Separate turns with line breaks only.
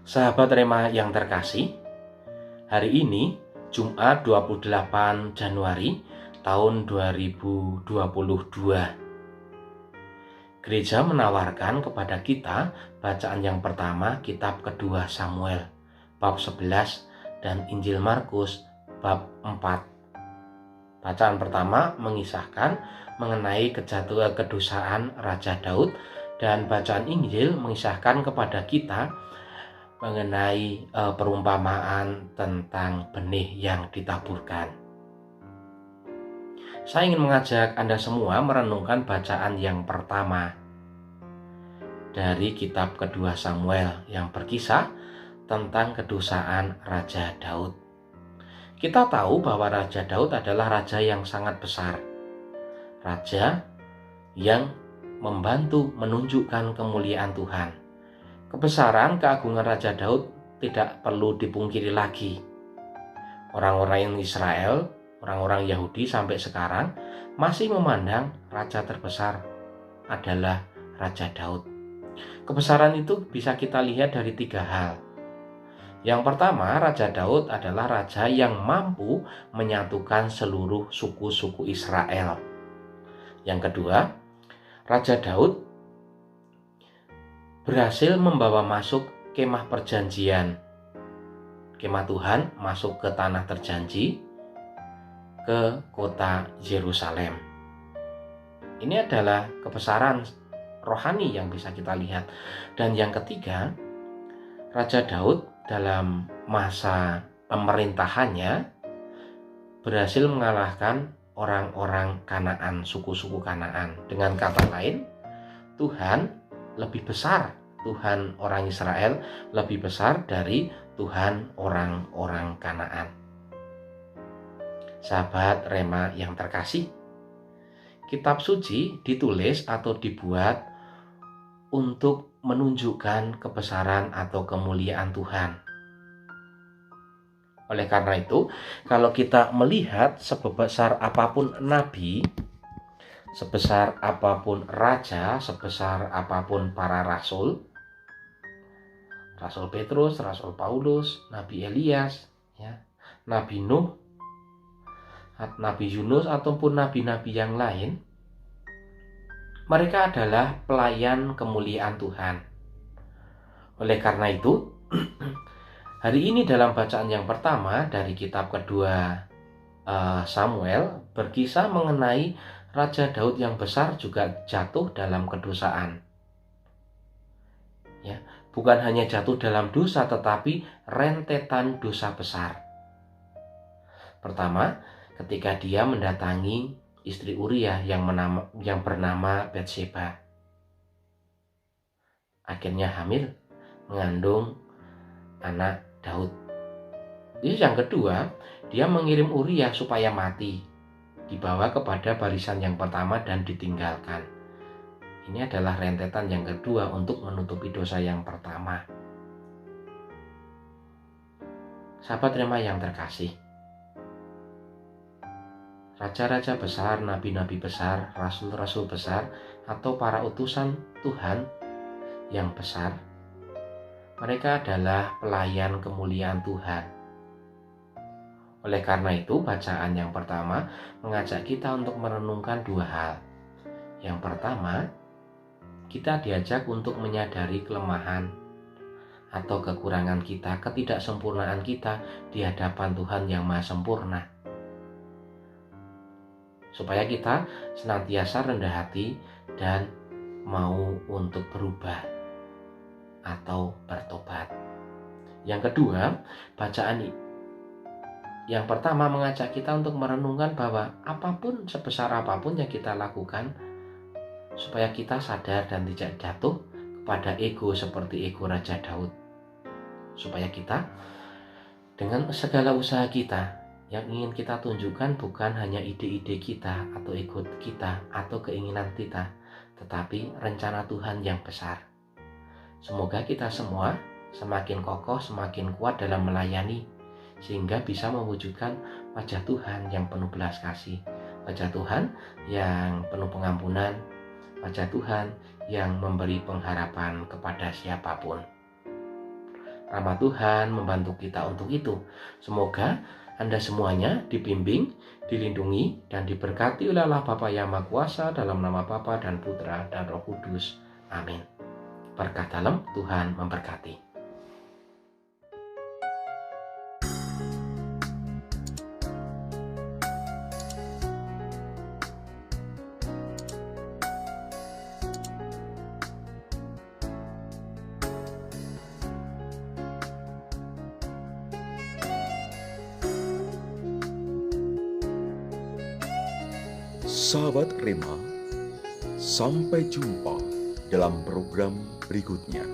Sahabat Rema yang terkasih, hari ini Jumat 28 Januari tahun 2022. Gereja menawarkan kepada kita bacaan yang pertama kitab kedua Samuel bab 11 dan Injil Markus bab 4. Bacaan pertama mengisahkan mengenai kedosaan Raja Daud, dan bacaan Injil mengisahkan kepada kita mengenai perumpamaan tentang benih yang ditaburkan. Saya ingin mengajak Anda semua merenungkan bacaan yang pertama dari kitab kedua Samuel yang berkisah tentang kedosaan Raja Daud. Kita tahu bahwa Raja Daud adalah raja yang sangat besar, raja yang membantu menunjukkan kemuliaan Tuhan. Kebesaran keagungan Raja Daud tidak perlu dipungkiri lagi. Orang-orang Israel, orang-orang Yahudi sampai sekarang masih memandang raja terbesar adalah Raja Daud. Kebesaran itu bisa kita lihat dari 3 hal. Yang pertama, Raja Daud adalah raja yang mampu menyatukan seluruh suku-suku Israel. Yang kedua, Raja Daud berhasil membawa masuk kemah perjanjian, kemah Tuhan masuk ke tanah terjanji, ke kota Yerusalem. Ini adalah kebesaran rohani yang bisa kita lihat. Dan yang ketiga, Raja Daud dalam masa pemerintahannya berhasil mengalahkan orang-orang Kanaan, suku-suku Kanaan. Dengan kata lain, Tuhan lebih besar, Tuhan orang Israel lebih besar dari Tuhan orang-orang Kanaan. Sahabat Rema yang terkasih, kitab suci ditulis atau dibuat untuk menunjukkan kebesaran atau kemuliaan Tuhan. Oleh karena itu, kalau kita melihat sebesar apapun nabi, sebesar apapun raja, sebesar apapun para rasul, Rasul Petrus, Rasul Paulus, Nabi Elias, Nabi Nuh, Nabi Yunus, ataupun nabi-nabi yang lain, mereka adalah pelayan kemuliaan Tuhan. Oleh karena itu, hari ini dalam bacaan yang pertama dari kitab kedua Samuel berkisah mengenai Raja Daud yang besar juga jatuh dalam kedosaan. Bukan hanya jatuh dalam dosa, tetapi rentetan dosa besar. Pertama, ketika dia mendatangi istri Uria yang bernama Batseba, akhirnya hamil, mengandung anak Daud. Yang kedua, dia mengirim Uria supaya mati, dibawa kepada barisan yang pertama dan ditinggalkan. Ini adalah rentetan yang kedua untuk menutupi dosa yang pertama. Sahabat Rema yang terkasih, raja-raja besar, nabi-nabi besar, rasul-rasul besar, atau para utusan Tuhan yang besar, mereka adalah pelayan kemuliaan Tuhan. Oleh karena itu, bacaan yang pertama mengajak kita untuk merenungkan 2 hal. Yang pertama, kita diajak untuk menyadari kelemahan atau kekurangan kita, ketidaksempurnaan kita di hadapan Tuhan yang Maha Sempurna, supaya kita senantiasa rendah hati dan mau untuk berubah atau bertobat. Yang kedua, bacaan yang pertama mengajak kita untuk merenungkan bahwa apapun, sebesar apapun yang kita lakukan, supaya kita sadar dan tidak jatuh kepada ego seperti ego Raja Daud. Supaya kita dengan segala usaha kita, yang ingin kita tunjukkan bukan hanya ide-ide kita atau ego kita atau keinginan kita, tetapi rencana Tuhan yang besar. Semoga kita semua semakin kokoh, semakin kuat dalam melayani, sehingga bisa mewujudkan wajah Tuhan yang penuh belas kasih, wajah Tuhan yang penuh pengampunan, wajah Tuhan yang memberi pengharapan kepada siapapun. Rahmat Tuhan membantu kita untuk itu. Semoga Anda semuanya dibimbing, dilindungi, dan diberkati oleh Allah Bapa yang Maha Kuasa dalam nama Bapa dan Putra dan Roh Kudus. Amin. Berkah dalam, Tuhan memberkati.
Sahabat Rema, sampai jumpa dalam program berikutnya.